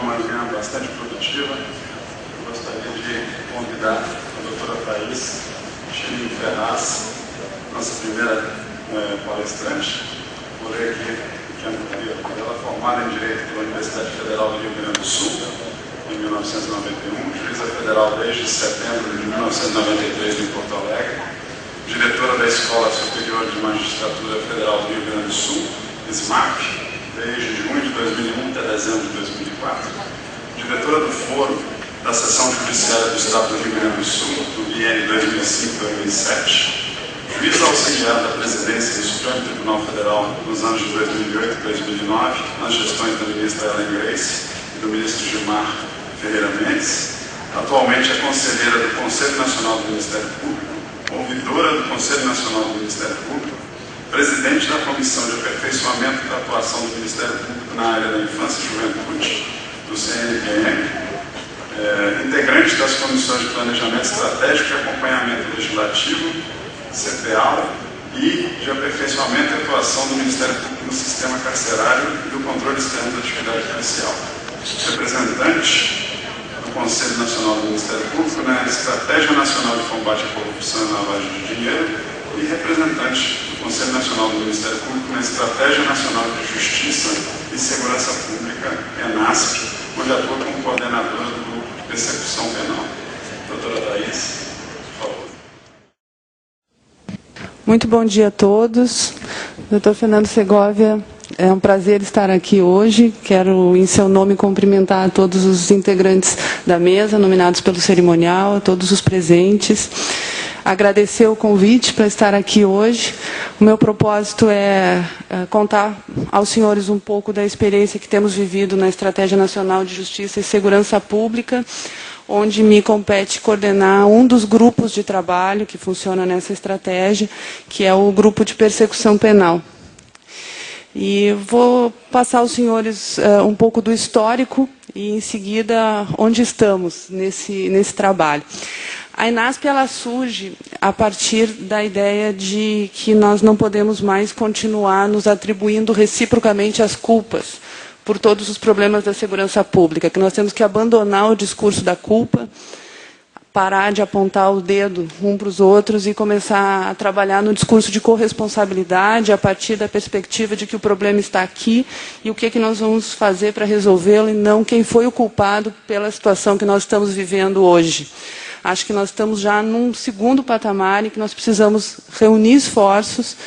uma manhã bastante produtiva. Eu gostaria de convidar a doutora Thaís Chirinho Ferraz, nossa primeira palestrante. Vou ler aqui o pequeno currículo dela, formada em Direito pela Universidade Federal do Rio Grande do Sul, em 1991, juíza federal desde setembro de 1993 em Porto Alegre, diretora da Escola Superior de Magistratura Federal do Rio Grande do Sul, SMAP, desde junho de 2001 até dezembro de 2004, diretora do Foro da Seção Judiciária do Estado do Rio Grande do Sul, do biênio 2005-2007, juíza auxiliar da Presidência do Supremo Tribunal Federal nos anos de 2008 e 2009, nas gestões da ministra Ellen Grace e do ministro Gilmar Ferreira Mendes. Atualmente é conselheira do Conselho Nacional do Ministério Público, ouvidora do Conselho Nacional do Ministério Público, presidente da Comissão de Aperfeiçoamento da Atuação do Ministério Público na área da Infância e Juventude, do CNPM, integrante das Comissões de Planejamento Estratégico e Acompanhamento Legislativo, CPAL, e de Aperfeiçoamento e Atuação do Ministério Público no Sistema Carcerário e do Controle Externo da Atividade Policial. Representante do Conselho Nacional do Ministério Público na Estratégia Nacional de Combate à Corrupção e Lavagem de Dinheiro e representante do Conselho Nacional do Ministério Público na Estratégia Nacional de Justiça e Segurança Pública, ENASP, onde atua como coordenadora do Grupo de Persecução Penal. Doutora Thaís, por favor. Muito bom dia a todos. Doutor Fernando Segovia, é um prazer estar aqui hoje. Quero, em seu nome, cumprimentar a todos os integrantes da mesa, nominados pelo cerimonial, a todos os presentes. Agradecer o convite para estar aqui hoje. O meu propósito é contar aos senhores um pouco da experiência que temos vivido na Estratégia Nacional de Justiça e Segurança Pública, onde me compete coordenar um dos grupos de trabalho que funciona nessa estratégia, que é o Grupo de Persecução Penal. E vou passar aos senhores um pouco do histórico e, em seguida, onde estamos nesse trabalho. A ENASP ela surge a partir da ideia de que nós não podemos mais continuar nos atribuindo reciprocamente as culpas por todos os problemas da segurança pública, que nós temos que abandonar o discurso da culpa, parar de apontar o dedo um para os outros e começar a trabalhar no discurso de corresponsabilidade a partir da perspectiva de que o problema está aqui e o que nós vamos fazer para resolvê-lo e não quem foi o culpado pela situação que nós estamos vivendo hoje. Acho que nós estamos já num segundo patamar em que nós precisamos reunir esforços,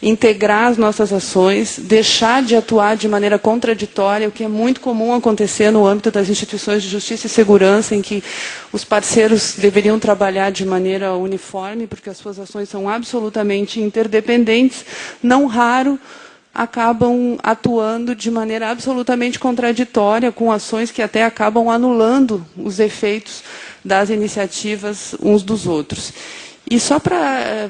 integrar as nossas ações, deixar de atuar de maneira contraditória, o que é muito comum acontecer no âmbito das instituições de justiça e segurança, em que os parceiros deveriam trabalhar de maneira uniforme, porque as suas ações são absolutamente interdependentes, não raro acabam atuando de maneira absolutamente contraditória, com ações que até acabam anulando os efeitos das iniciativas uns dos outros. E só para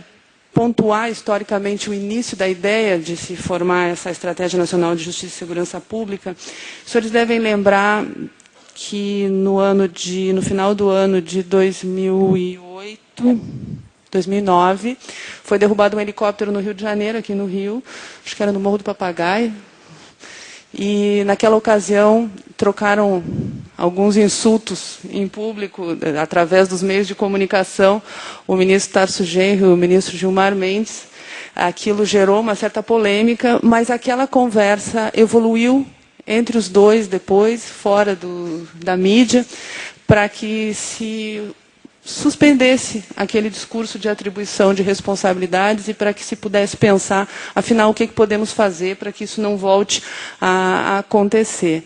pontuar historicamente o início da ideia de se formar essa Estratégia Nacional de Justiça e Segurança Pública, os senhores devem lembrar que no final do ano de 2009, foi derrubado um helicóptero no Rio de Janeiro, aqui no Rio, acho que era no Morro do Papagaio, e naquela ocasião trocaram alguns insultos em público, através dos meios de comunicação, o ministro Tarso Genro e o ministro Gilmar Mendes. Aquilo gerou uma certa polêmica, mas aquela conversa evoluiu entre os dois depois, fora da mídia, para que se suspendesse aquele discurso de atribuição de responsabilidades e para que se pudesse pensar, afinal, o que podemos fazer para que isso não volte a acontecer.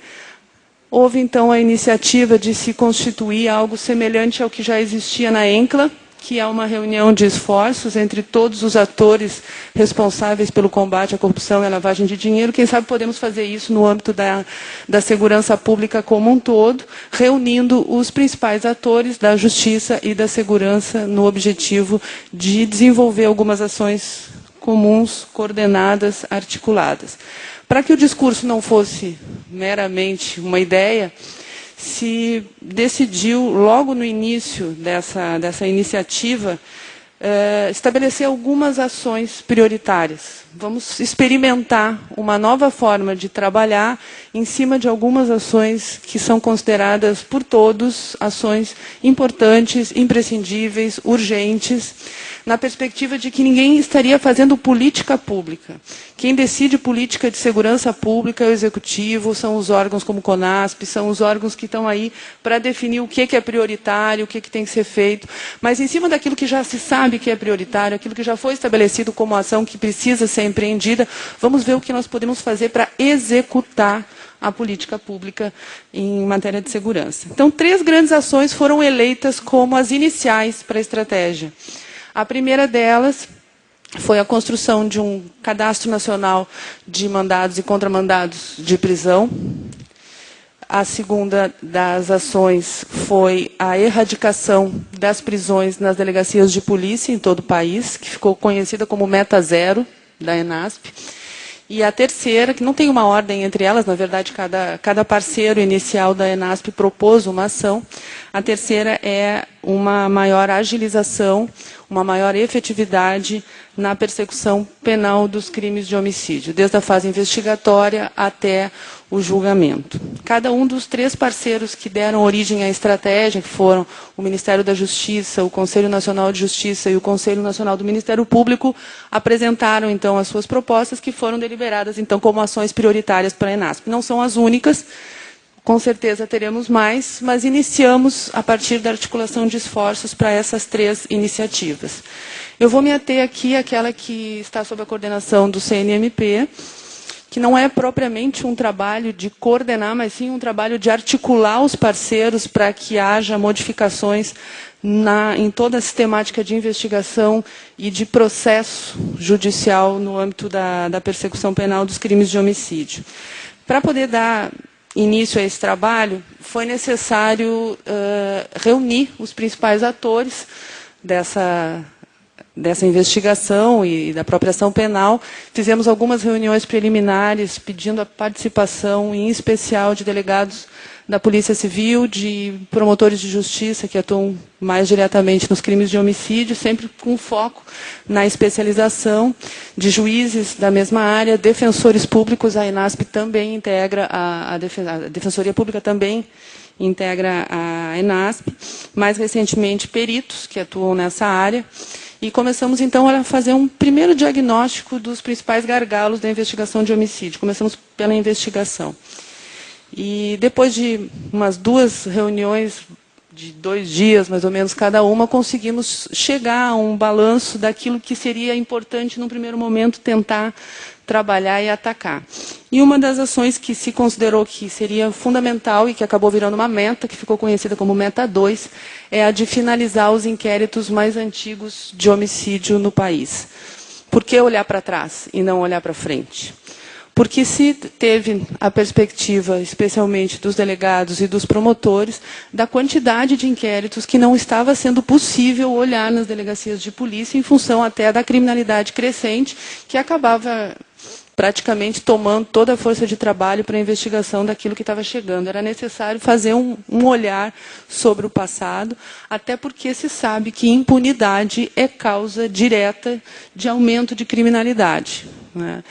Houve, então, a iniciativa de se constituir algo semelhante ao que já existia na ENCLA, que é uma reunião de esforços entre todos os atores responsáveis pelo combate à corrupção e à lavagem de dinheiro. Quem sabe podemos fazer isso no âmbito da segurança pública como um todo, reunindo os principais atores da justiça e da segurança no objetivo de desenvolver algumas ações comuns, coordenadas, articuladas. Para que o discurso não fosse meramente uma ideia, se decidiu, logo no início dessa iniciativa, estabelecer algumas ações prioritárias. Vamos experimentar uma nova forma de trabalhar em cima de algumas ações que são consideradas por todos ações importantes, imprescindíveis, urgentes, na perspectiva de que ninguém estaria fazendo política pública. Quem decide política de segurança pública é o Executivo, são os órgãos como o CONASP, são os órgãos que estão aí para definir o que é prioritário, o que tem que ser feito, mas em cima daquilo que já se sabe que é prioritário, aquilo que já foi estabelecido como ação que precisa ser empreendida, vamos ver o que nós podemos fazer para executar a política pública em matéria de segurança. Então, 3 grandes ações foram eleitas como as iniciais para a estratégia. A primeira delas foi a construção de um cadastro nacional de mandados e contramandados de prisão. A segunda das ações foi a erradicação das prisões nas delegacias de polícia em todo o país, que ficou conhecida como Meta Zero, da ENASP. E a terceira, que não tem uma ordem entre elas, na verdade, cada parceiro inicial da ENASP propôs uma ação. A terceira é uma maior agilização, uma maior efetividade na persecução penal dos crimes de homicídio, desde a fase investigatória até o julgamento. Cada um dos 3 parceiros que deram origem à estratégia, que foram o Ministério da Justiça, o Conselho Nacional de Justiça e o Conselho Nacional do Ministério Público, apresentaram, então, as suas propostas, que foram deliberadas, então, como ações prioritárias para a ENASP. Não são as únicas, com certeza teremos mais, mas iniciamos a partir da articulação de esforços para essas 3 iniciativas. Eu vou me ater aqui àquela que está sob a coordenação do CNMP, que não é propriamente um trabalho de coordenar, mas sim um trabalho de articular os parceiros para que haja modificações em toda a sistemática de investigação e de processo judicial no âmbito da persecução penal dos crimes de homicídio. Para poder dar início a esse trabalho, foi necessário reunir os principais atores dessa investigação e da própria ação penal. Fizemos algumas reuniões preliminares pedindo a participação, em especial, de delegados da Polícia Civil, de promotores de justiça que atuam mais diretamente nos crimes de homicídio, sempre com foco na especialização, de juízes da mesma área, defensores públicos. A ENASP também integra, a Defensoria Pública também integra a ENASP, mais recentemente peritos que atuam nessa área. E começamos, então, a fazer um primeiro diagnóstico dos principais gargalos da investigação de homicídio. Começamos pela investigação. E depois de umas 2 reuniões, de 2 dias, mais ou menos, cada uma, conseguimos chegar a um balanço daquilo que seria importante, num primeiro momento, tentar trabalhar e atacar. E uma das ações que se considerou que seria fundamental e que acabou virando uma meta, que ficou conhecida como Meta 2, é a de finalizar os inquéritos mais antigos de homicídio no país. Por que olhar para trás e não olhar para frente? Porque se teve a perspectiva, especialmente dos delegados e dos promotores, da quantidade de inquéritos que não estava sendo possível olhar nas delegacias de polícia, em função até da criminalidade crescente, que acabava praticamente tomando toda a força de trabalho para a investigação daquilo que estava chegando. Era necessário fazer um olhar sobre o passado, até porque se sabe que impunidade é causa direta de aumento de criminalidade, né?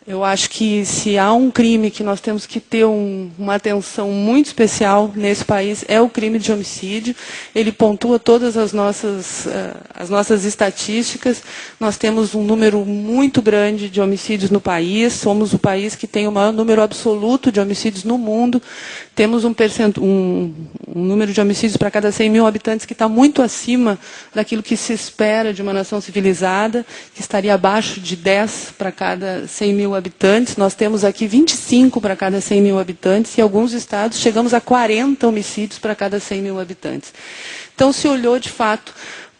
Eu acho que se há um crime que nós temos que ter uma atenção muito especial nesse país, é o crime de homicídio. Ele pontua todas as nossas estatísticas. Nós temos um número muito grande de homicídios no país. Somos o país que tem o maior número absoluto de homicídios no mundo. Temos um número de homicídios para cada 100 mil habitantes que está muito acima daquilo que se espera de uma nação civilizada, que estaria abaixo de 10 para cada 100 mil habitantes. Nós temos aqui 25 para cada 100 mil habitantes, e em alguns estados chegamos a 40 homicídios para cada 100 mil habitantes. Então, se olhou, de fato,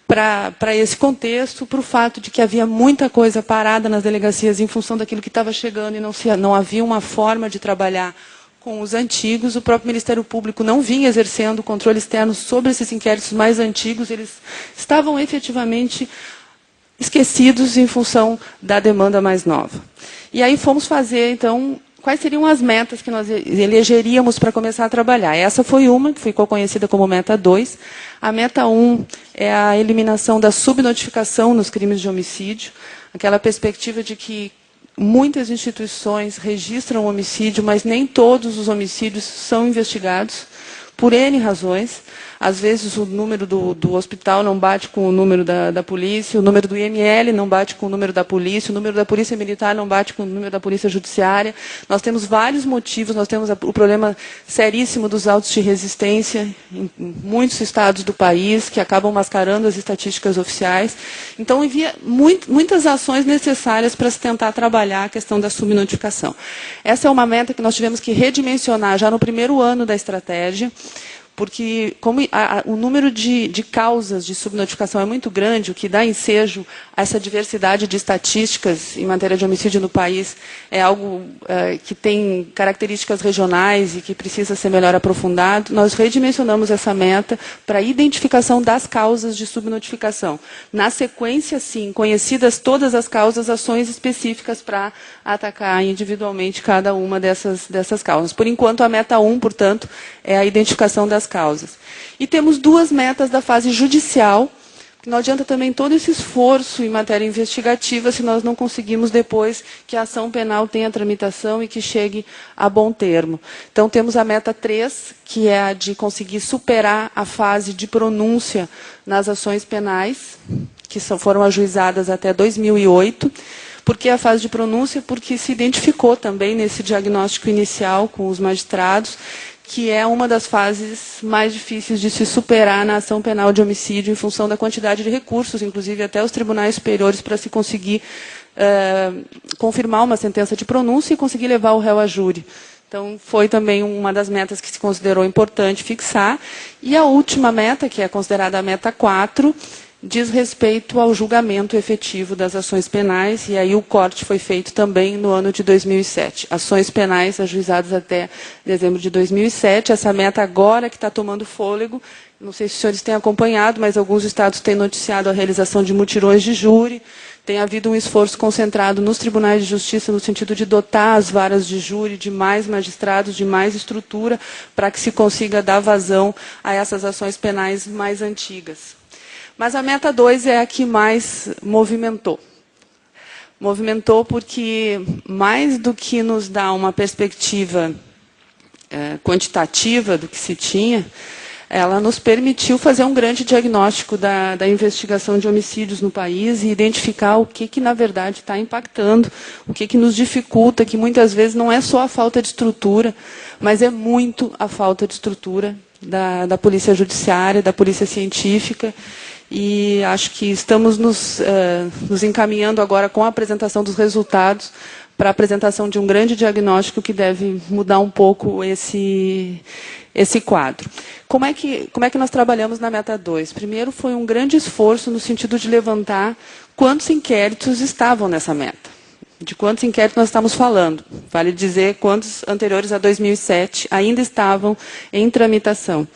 para esse contexto, para o fato de que havia muita coisa parada nas delegacias em função daquilo que estava chegando e não havia uma forma de trabalhar com os antigos. O próprio Ministério Público não vinha exercendo controle externo sobre esses inquéritos mais antigos. Eles estavam efetivamente esquecidos em função da demanda mais nova. E aí fomos fazer, então, quais seriam as metas que nós elegeríamos para começar a trabalhar. Essa foi uma, que ficou conhecida como meta 2. A meta 1 é a eliminação da subnotificação nos crimes de homicídio, aquela perspectiva de que muitas instituições registram homicídio, mas nem todos os homicídios são investigados, por N razões. Às vezes o número do hospital não bate com o número da polícia, o número do IML não bate com o número da polícia, o número da polícia militar não bate com o número da polícia judiciária. Nós temos vários motivos, nós temos o problema seríssimo dos autos de resistência em muitos estados do país, que acabam mascarando as estatísticas oficiais. Então, havia muitas ações necessárias para se tentar trabalhar a questão da subnotificação. Essa é uma meta que nós tivemos que redimensionar já no primeiro ano da estratégia, porque como o número de causas de subnotificação é muito grande, o que dá ensejo a essa diversidade de estatísticas em matéria de homicídio no país é algo que tem características regionais e que precisa ser melhor aprofundado. Nós redimensionamos essa meta para a identificação das causas de subnotificação. Na sequência, sim, conhecidas todas as causas, ações específicas para atacar individualmente cada uma dessas causas. Por enquanto, a meta 1, portanto, é a identificação das causas. E temos duas metas da fase judicial, que não adianta também todo esse esforço em matéria investigativa se nós não conseguimos depois que a ação penal tenha tramitação e que chegue a bom termo. Então, temos a meta 3, que é a de conseguir superar a fase de pronúncia nas ações penais, que foram ajuizadas até 2008. Por que a fase de pronúncia? Porque se identificou também nesse diagnóstico inicial com os magistrados que é uma das fases mais difíceis de se superar na ação penal de homicídio, em função da quantidade de recursos, inclusive até os tribunais superiores, para se conseguir confirmar uma sentença de pronúncia e conseguir levar o réu a júri. Então, foi também uma das metas que se considerou importante fixar. E a última meta, que é considerada a meta 4, diz respeito ao julgamento efetivo das ações penais, e aí o corte foi feito também no ano de 2007. Ações penais ajuizadas até dezembro de 2007. Essa meta agora que está tomando fôlego, não sei se os senhores têm acompanhado, mas alguns estados têm noticiado a realização de mutirões de júri. Tem havido um esforço concentrado nos tribunais de justiça no sentido de dotar as varas de júri de mais magistrados, de mais estrutura, para que se consiga dar vazão a essas ações penais mais antigas. Mas a meta 2 é a que mais movimentou. Movimentou porque, mais do que nos dá uma perspectiva quantitativa do que se tinha, ela nos permitiu fazer um grande diagnóstico da investigação de homicídios no país e identificar o que na verdade, está impactando, o que nos dificulta, que muitas vezes não é só a falta de estrutura, mas é muito a falta de estrutura da polícia judiciária, da polícia científica. E acho que estamos nos encaminhando agora com a apresentação dos resultados para a apresentação de um grande diagnóstico que deve mudar um pouco esse quadro. Como é que nós trabalhamos na meta 2? Primeiro, foi um grande esforço no sentido de levantar quantos inquéritos estavam nessa meta. De quantos inquéritos nós estamos falando? Vale dizer quantos anteriores a 2007 ainda estavam em tramitação.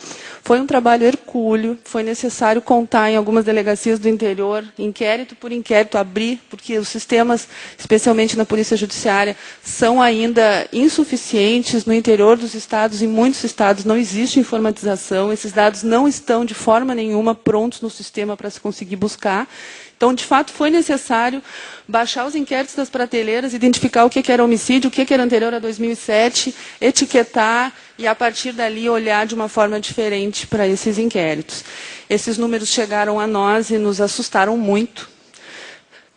Foi um trabalho hercúleo, foi necessário contar em algumas delegacias do interior, inquérito por inquérito, abrir, porque os sistemas, especialmente na Polícia Judiciária, são ainda insuficientes. No interior dos estados, em muitos estados, não existe informatização, esses dados não estão de forma nenhuma prontos no sistema para se conseguir buscar. Então, de fato, foi necessário baixar os inquéritos das prateleiras, identificar o que era homicídio, o que era anterior a 2007, etiquetar e, a partir dali, olhar de uma forma diferente para esses inquéritos. Esses números chegaram a nós e nos assustaram muito.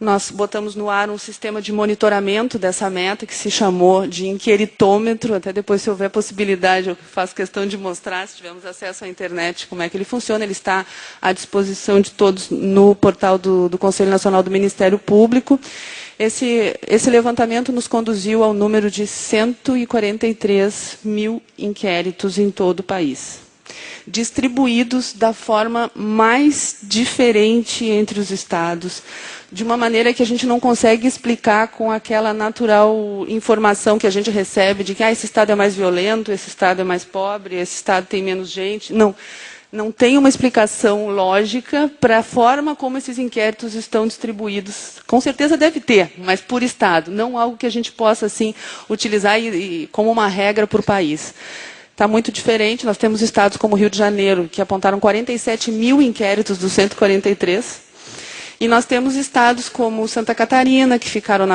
Nós botamos no ar um sistema de monitoramento dessa meta, que se chamou de inqueritômetro. Até depois, se houver possibilidade, eu faço questão de mostrar, se tivermos acesso à internet, como é que ele funciona. Ele está à disposição de todos no portal do Conselho Nacional do Ministério Público. Esse levantamento nos conduziu ao número de 143 mil inquéritos em todo o país, distribuídos da forma mais diferente entre os estados, de uma maneira que a gente não consegue explicar com aquela natural informação que a gente recebe de que esse estado é mais violento, esse estado é mais pobre, esse estado tem menos gente. Não. Não tem uma explicação lógica para a forma como esses inquéritos estão distribuídos. Com certeza deve ter, mas por estado, não algo que a gente possa assim utilizar como uma regra por país. Está muito diferente. Nós temos estados como Rio de Janeiro, que apontaram 47 mil inquéritos dos 143, e nós temos estados como Santa Catarina, que ficaram na